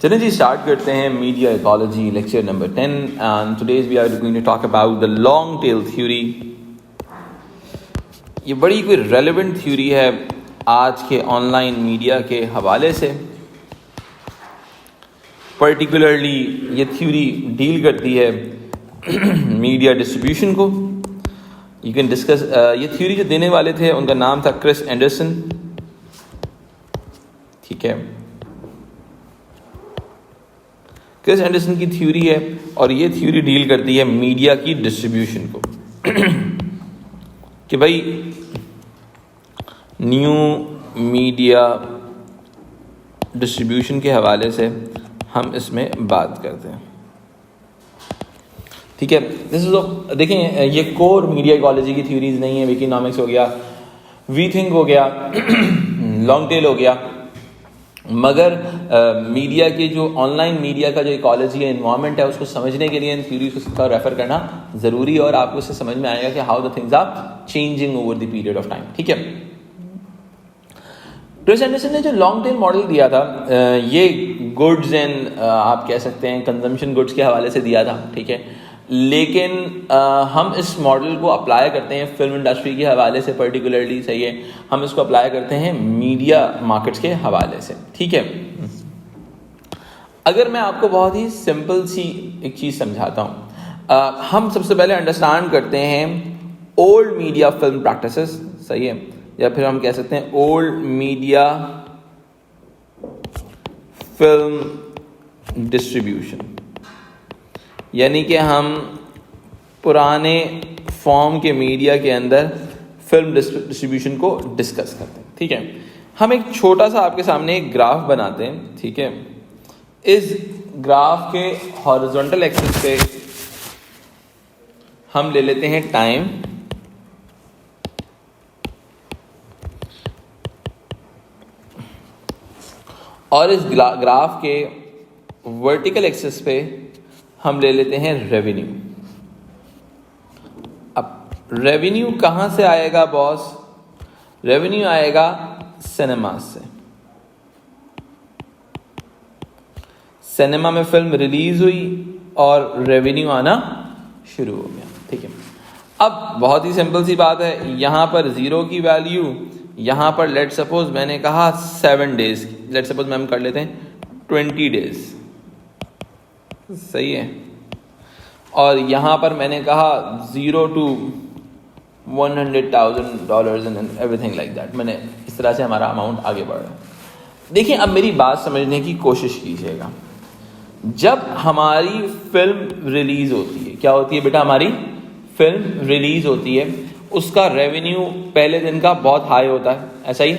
चलिए जी स्टार्ट करते हैं media ecology lecture number 10 and today's we are going to talk about the long tail theory. ये बड़ी कोई रेलेवेंट थ्योरी है आज के ऑनलाइन मीडिया के हवाले से। पर्टिकुलरली ये थ्योरी डील करती है मीडिया डिस्ट्रीब्यूशन को। यू कैन डिस्कस ये थ्योरी जो देने वाले थे उनका नाम था क्रिस एंडरसन, ठीक है। क्रिस एंडरसन की थ्योरी है और ये थ्योरी डील करती है मीडिया की डिस्ट्रीब्यूशन को कि भाई न्यू मीडिया डिस्ट्रीब्यूशन के हवाले से हम इसमें बात करते हैं, ठीक है। देखें ये कोर मीडिया इकोलॉजी की थ्योरीज नहीं है। विकीनॉमिक्स हो गया, वी थिंक हो गया, लॉन्ग टेल हो गया, मगर मीडिया के जो ऑनलाइन मीडिया का जो इकोलॉजी है, इन्वायरमेंट है, उसको समझने के लिए इन थ्योरीज को रेफर करना ज़रूरी है और आपको इससे समझ में आएगा कि how the things are changing over the period of time, ठीक है। क्रिस एंडरसन ने जो लॉन्ग टेल मॉडल दिया था ये गुड्स एंड आप कह सकते हैं कंजम्पशन गुड्स के हवाले से दिया था, ठीक है। लेकिन हम इस मॉडल को अप्लाई करते हैं फिल्म इंडस्ट्री के हवाले से, पर्टिकुलरली सही है, हम इसको अप्लाई करते हैं मीडिया मार्केट्स के हवाले से, ठीक है। अगर मैं आपको बहुत ही सिंपल सी एक चीज़ समझाता हूँ, हम सबसे पहले अंडरस्टैंड करते हैं ओल्ड मीडिया फिल्म प्रैक्टिसेस, सही है, या फिर हम कह सकते हैं ओल्ड मीडिया फिल्म डिस्ट्रीब्यूशन, यानी कि हम पुराने फॉर्म के मीडिया के अंदर फिल्म डिस्ट्रीब्यूशन को डिस्कस करते हैं, ठीक है। हम एक छोटा सा आपके सामने एक ग्राफ बनाते हैं, ठीक है। इस ग्राफ के हॉरिजॉन्टल एक्सिस पे हम ले लेते हैं टाइम, और इस ग्राफ के वर्टिकल एक्सिस पे हम ले लेते हैं रेवेन्यू। अब रेवेन्यू कहाँ से आएगा बॉस? रेवेन्यू आएगा सिनेमा से। सिनेमा में फिल्म रिलीज हुई और रेवेन्यू आना शुरू हो गया, ठीक है। अब बहुत ही सिंपल सी बात है, यहाँ पर जीरो की वैल्यू, यहाँ पर लेट सपोज मैंने कहा 7 डेज, लेट सपोज हम कर लेते हैं 20 डेज, सही है। और यहाँ पर मैंने कहा 0 to $100,000 and everything like that. मैंने इस तरह से हमारा अमाउंट आगे बढ़ रहा है। देखिए अब मेरी बात समझने की कोशिश कीजिएगा। जब हमारी फिल्म रिलीज होती है, क्या होती है बेटा, हमारी फिल्म रिलीज होती है, उसका रेवेन्यू पहले दिन का बहुत हाई होता है, ऐसा ही,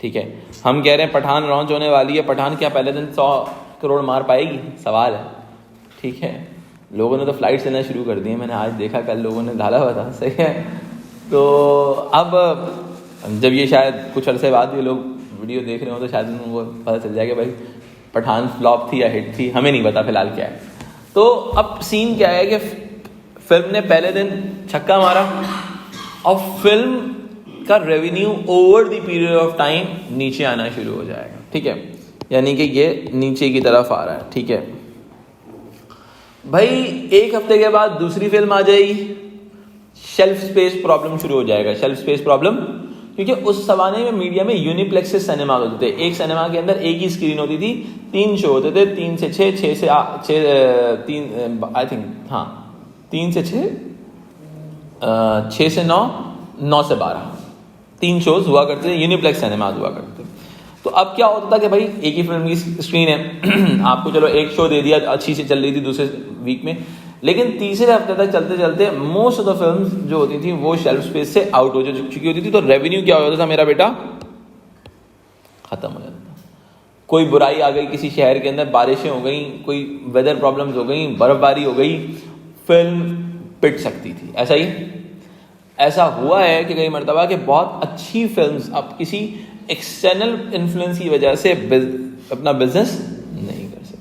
ठीक है। हम कह रहे हैं पठान लॉन्च होने वाली है, पठान क्या पहले दिन 100 करोड़ मार पाएगी? सवाल है, ठीक है। लोगों ने तो फ्लाइट्स लेना शुरू कर दी है, मैंने आज देखा, कल लोगों ने डाला हुआ था, सही है। तो अब जब ये शायद कुछ अरसे बाद ये लोग वीडियो देख रहे हो तो शायद उनको पता चल जाएगा भाई पठान फ्लॉप थी या हिट थी, हमें नहीं पता फिलहाल क्या है। तो अब सीन क्या है कि फिल्म ने पहले दिन छक्का मारा और फिल्म का revenue over the period of time नीचे आना शुरू हो जाएगा, ठीक है। यानी कि ये नीचे की तरफ आ रहा है, ठीक है भाई। एक हफ्ते के बाद दूसरी फिल्म आ जाएगी, शेल्फ स्पेस प्रॉब्लम शुरू हो जाएगा। शेल्फ स्पेस प्रॉब्लम क्योंकि उस जमाने में मीडिया में यूनिप्लेक्सेस सिनेमा होते थे। एक सिनेमा के अंदर एक ही स्क्रीन होती थी, 3 शो होते थे, 3 से 6, 6 से 3 आई थिंक, हाँ 3 से 6, 6 से 9, 9 से 12, 3 शोज हुआ करते थे, यूनिप्लेक्स सिनेमा हुआ करते थे। तो अब क्या होता था कि भाई एक ही फिल्म की स्क्रीन है, आपको चलो एक शो दे दिया, अच्छी से चल रही थी दूसरे वीक में, लेकिन तीसरे हफ्ते तक चलते चलते मोस्ट ऑफ द फिल्म्स जो होती थी वो शेल्फ स्पेस से आउट हो चुकी होती थी। तो रेवेन्यू क्या होता था मेरा बेटा? खत्म हो जाता था। कोई बुराई आ गई किसी शहर के अंदर, बारिशें हो गई, कोई वेदर प्रॉब्लम्स हो गई, बर्फबारी हो गई, फिल्म पिट सकती थी। ऐसा ही ऐसा हुआ है कि कई मरतबा कि बहुत अच्छी फिल्म्स अब किसी एक्सटर्नल इन्फ्लुएंस की वजह से अपना बिजनेस नहीं कर सकी।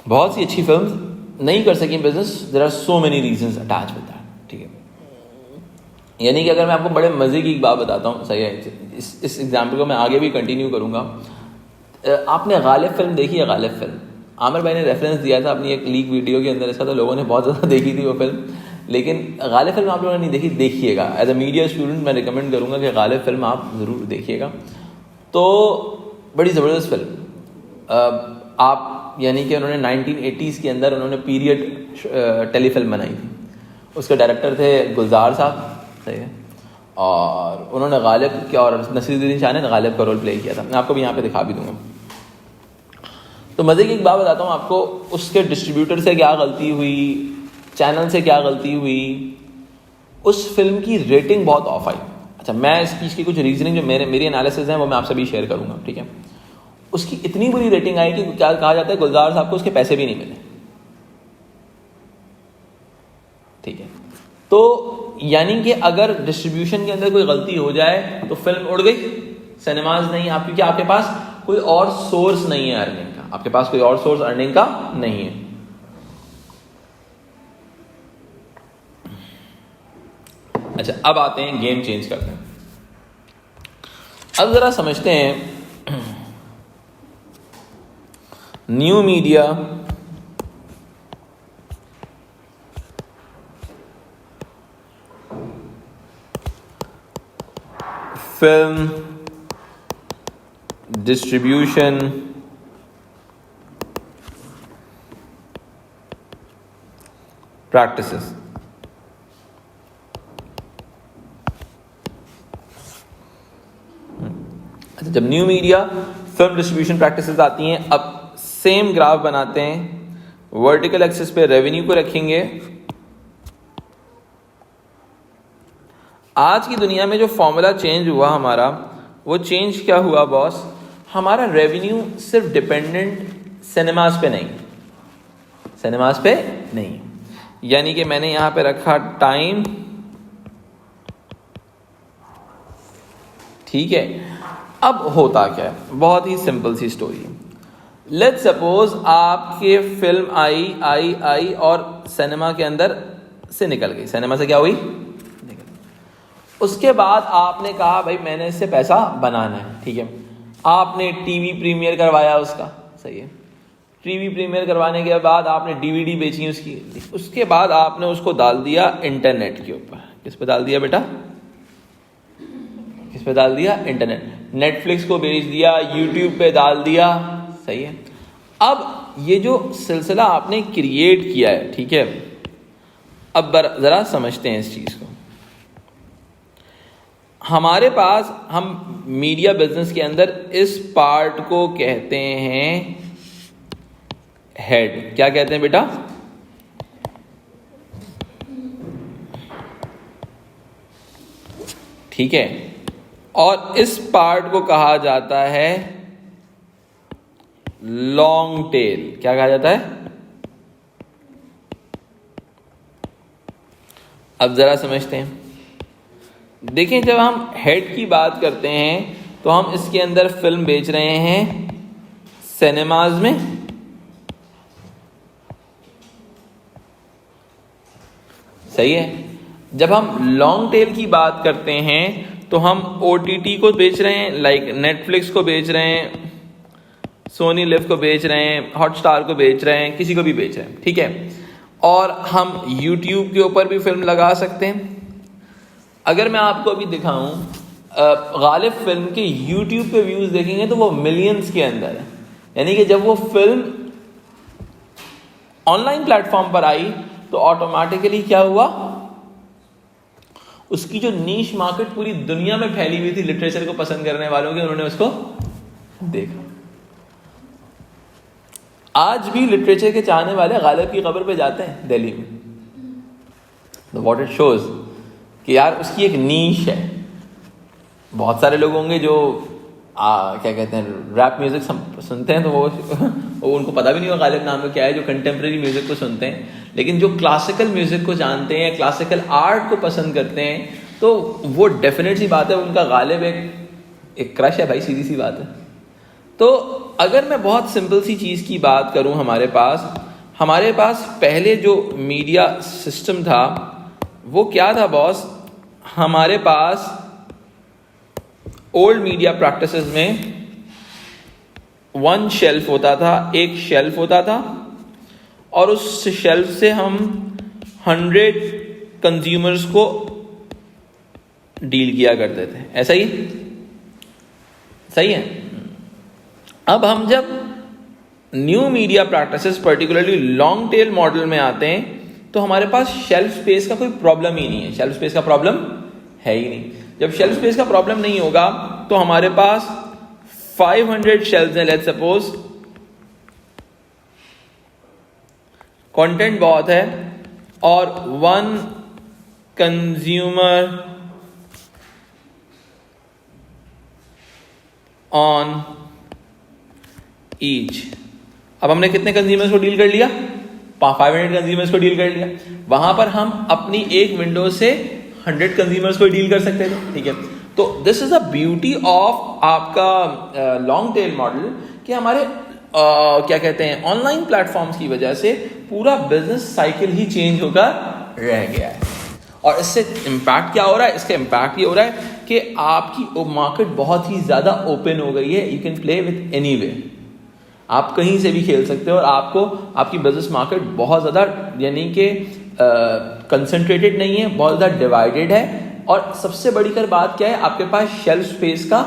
बहुत सी अच्छी फिल्म्स नहीं कर सकी business, there are so many reasons attach with that, ठीक है। यानी कि अगर मैं आपको बड़े मजे की एक बात बताता हूँ, सही है, इस एग्जाम्पल को मैं आगे भी कंटिन्यू करूंगा। आपने गालिब फिल्म देखी है? गालिब फिल्म आमिर भाई ने रेफरेंस दिया था अपनी एक लीक वीडियो के अंदर इसका, तो लोगों ने बहुत ज़्यादा देखी थी वो फिल्म, लेकिन गालिब फिल्म आप लोगों ने नहीं देखी, देखिएगा। एज अ मीडिया स्टूडेंट मैं रिकमेंड करूँगा कि गालिब फिल्म आप ज़रूर देखिएगा। तो बड़ी ज़बरदस्त फिल्म, आप यानी कि उन्होंने 1980s के अंदर उन्होंने पीरियड टेलीफिल्म बनाई थी। उसके डायरेक्टर थे गुलजार साहब, सही है, और उन्होंने गालिब के और नसीरुद्दीन शाह ने गालिब का रोल प्ले किया था। मैं आपको भी यहाँ पे दिखा भी दूंगा। तो मज़े की एक बात बताता हूँ आपको, उसके डिस्ट्रीब्यूटर से क्या गलती हुई, चैनल से क्या गलती हुई, उस फिल्म की रेटिंग बहुत ऑफ आई। अच्छा, मैं इस चीज़ की कुछ रीजनिंग जो मेरी एनालिसिस हैं वो मैं आपसे भी शेयर करूँगा, ठीक है। उसकी इतनी बुरी रेटिंग आई कि क्या कहा जाता है, गुलजार साहब को उसके पैसे भी नहीं मिले, ठीक है। तो यानी कि अगर डिस्ट्रीब्यूशन के अंदर कोई गलती हो जाए तो फिल्म उड़ गई, सिनेमाज नहीं, आप क्योंकि आपके पास कोई और सोर्स नहीं है अर्निंग का, आपके पास कोई और सोर्स अर्निंग का नहीं है। अच्छा, अब आते हैं, गेम चेंज करते हैं। अब जरा समझते हैं new media film distribution practices. अच्छा, जब new media film distribution practices आती हैं, अब सेम ग्राफ बनाते हैं, वर्टिकल एक्सिस पे रेवेन्यू को रखेंगे। आज की दुनिया में जो फॉर्मूला चेंज हुआ हमारा, वो चेंज क्या हुआ बॉस, हमारा रेवेन्यू सिर्फ डिपेंडेंट सिनेमास पे नहीं, सिनेमास पे नहीं, यानी कि मैंने यहां पे रखा टाइम, ठीक है। अब होता क्या है, बहुत ही सिंपल सी स्टोरी है। लेट्स सपोज आपके फिल्म आई और सिनेमा के अंदर से निकल गई, सिनेमा से क्या हुई, उसके बाद आपने कहा भाई मैंने इससे पैसा बनाना है, ठीक है। आपने टीवी प्रीमियर करवाया उसका, सही है। टीवी प्रीमियर करवाने के बाद आपने डीवीडी बेची उसकी, उसके बाद आपने उसको डाल दिया इंटरनेट के ऊपर। किस पे डाल दिया बेटा, किस पे डाल दिया, इंटरनेट। नेटफ्लिक्स को बेच दिया, यूट्यूब पे डाल दिया, सही है। अब ये जो सिलसिला आपने क्रिएट किया है, ठीक है, अब जरा समझते हैं इस चीज को। हमारे पास, हम मीडिया बिजनेस के अंदर इस पार्ट को कहते हैं हेड। क्या कहते हैं बेटा, ठीक है। और इस पार्ट को कहा जाता है लॉन्ग टेल। क्या कहा जाता है, अब जरा समझते हैं। देखिए, जब हम हेड की बात करते हैं तो हम इसके अंदर फिल्म बेच रहे हैं सिनेमाज में, सही है। जब हम लॉन्ग टेल की बात करते हैं तो हम OTT को बेच रहे हैं, लाइक नेटफ्लिक्स को बेच रहे हैं, सोनी लिव को बेच रहे हैं, हॉटस्टार को बेच रहे हैं, किसी को भी बेच रहे हैं, ठीक है। और हम यूट्यूब के ऊपर भी फिल्म लगा सकते हैं। अगर मैं आपको अभी दिखाऊं, गालिब फिल्म के यूट्यूब पे व्यूज देखेंगे तो वो मिलियंस के अंदर है। यानी कि जब वो फिल्म ऑनलाइन प्लेटफॉर्म पर आई तो ऑटोमेटिकली क्या हुआ, उसकी जो नीश मार्केट पूरी दुनिया में फैली हुई थी लिटरेचर को पसंद करने वालों की, उन्होंने उसको देखा। आज भी लिटरेचर के चाहने वाले गालिब की कब्र पे जाते हैं दिल्ली में। तो व्हाट इट शोज कि यार उसकी एक नीश है। बहुत सारे लोग होंगे जो क्या कहते हैं, रैप म्यूजिक सुनते हैं, तो वो उनको पता भी नहीं होगा गालिब नाम का क्या है, जो कंटेम्प्रेरी म्यूजिक को सुनते हैं। लेकिन जो क्लासिकल म्यूजिक को जानते हैं, क्लासिकल आर्ट को पसंद करते हैं, तो वो डेफिनेट सी बात है, उनका गालिब एक क्रश है भाई, सीधी सी बात है। तो अगर मैं बहुत सिंपल सी चीज़ की बात करूं, हमारे पास पहले जो मीडिया सिस्टम था वो क्या था बॉस, हमारे पास ओल्ड मीडिया प्रैक्टिसेस में वन शेल्फ होता था, एक शेल्फ होता था, और उस शेल्फ से हम 100 कंज्यूमर्स को डील किया करते थे। ऐसा ही सही है। अब हम जब new media practices particularly long tail model में आते हैं तो हमारे पास शेल्फ स्पेस का कोई प्रॉब्लम ही नहीं है। शेल्फ स्पेस का प्रॉब्लम है ही नहीं। जब शेल्फ स्पेस का प्रॉब्लम नहीं होगा तो हमारे पास 500 शेल्फ्स हैं, लेट्स सपोज, कंटेंट बहुत है और 1 कंज्यूमर ऑन ईच। अब हमने कितने कंज्यूमर्स को डील कर लिया? 500 कंज्यूमर्स को डील कर लिया। वहां पर हम अपनी एक विंडो से 100 कंज्यूमर्स को डील कर सकते थे, ठीक है। तो this is the beauty of आपका लॉन्ग टेल मॉडल कि हमारे क्या कहते हैं, ऑनलाइन प्लेटफॉर्म्स की वजह से पूरा बिजनेस साइकिल ही चेंज होकर रह गया है। और इससे इम्पैक्ट क्या हो रहा है? इसका इम्पैक्ट ये हो रहा है कि आपकी मार्केट बहुत ही ज़्यादा ओपन हो गई है। You can play with any way, आप कहीं से भी खेल सकते हो और आपको आपकी बिजनेस मार्केट बहुत ज़्यादा यानी कि कंसंट्रेटेड नहीं है, बहुत ज़्यादा डिवाइडेड है। और सबसे बड़ी कर बात क्या है, आपके पास शेल्फ स्पेस का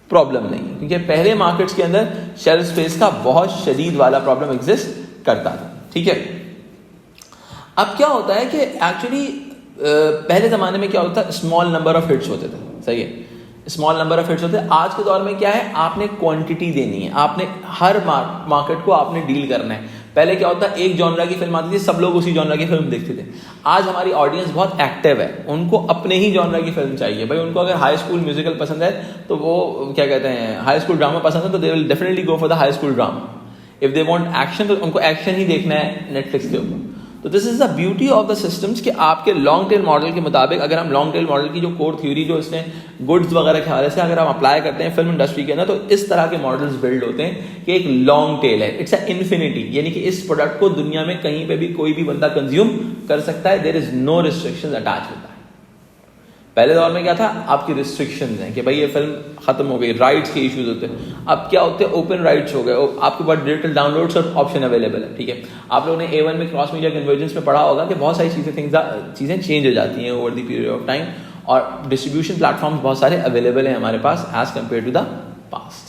प्रॉब्लम नहीं है, क्योंकि पहले मार्केट्स के अंदर शेल्फ स्पेस का बहुत शदीद वाला प्रॉब्लम एग्जिस्ट करता था, ठीक है। अब क्या होता है कि एक्चुअली पहले ज़माने में क्या होता था, स्मॉल नंबर ऑफ हिट्स होते थे, सही है, स्मॉल नंबर ऑफ हिट्स होते हैं। आज के दौर में क्या है, आपने क्वांटिटी देनी है, आपने हर मार्केट को आपने डील करना है। पहले क्या होता है, एक जॉनरा की फिल्म आती थी, सब लोग उसी जॉनरा की फिल्म देखते थे। आज हमारी ऑडियंस बहुत एक्टिव है, उनको अपने ही जॉनरा की फिल्म चाहिए। भाई उनको अगर हाई स्कूल म्यूजिकल पसंद है तो वो क्या कहते हैं, हाई स्कूल ड्रामा पसंद है तो they will definitely go for the high school drama. If they want action तो उनको एक्शन ही देखना है नेटफ्लिक्स के ऊपर। तो this is the beauty of the systems कि आपके लॉन्ग टेल मॉडल के मुताबिक अगर हम लॉन्ग टेल मॉडल की जो कोर थ्योरी जो इसने गुड्स वगैरह के हवाले से अगर हम अप्लाई करते हैं फिल्म इंडस्ट्री के अंदर, तो इस तरह के मॉडल्स बिल्ड होते हैं कि एक लॉन्ग टेल है, इट्स अ इन्फिनिटी, यानी कि इस प्रोडक्ट को दुनिया में कहीं पे भी कोई भी बंदा कंज्यूम कर सकता है। There is no restrictions attach होता है। पहले दौर में क्या था, आपकी रिस्ट्रिक्शंस हैं कि भाई ये फिल्म खत्म हो गई, राइट्स के इश्यूज होते हैं। अब क्या होते हैं, ओपन राइट्स हो गए, आपके पास डिजिटल डाउनलोड्स और ऑप्शन अवेलेबल है, ठीक है। आप लोगों ने A1 में क्रॉस मीडिया कन्वर्जेंस में पढ़ा होगा कि बहुत सारी चीज़ें चेंज हो जाती हैं over the period of time, और डिस्ट्रीब्यूशन प्लेटफॉर्म्स बहुत सारे अवेलेबल हैं हमारे पास as compare to the past.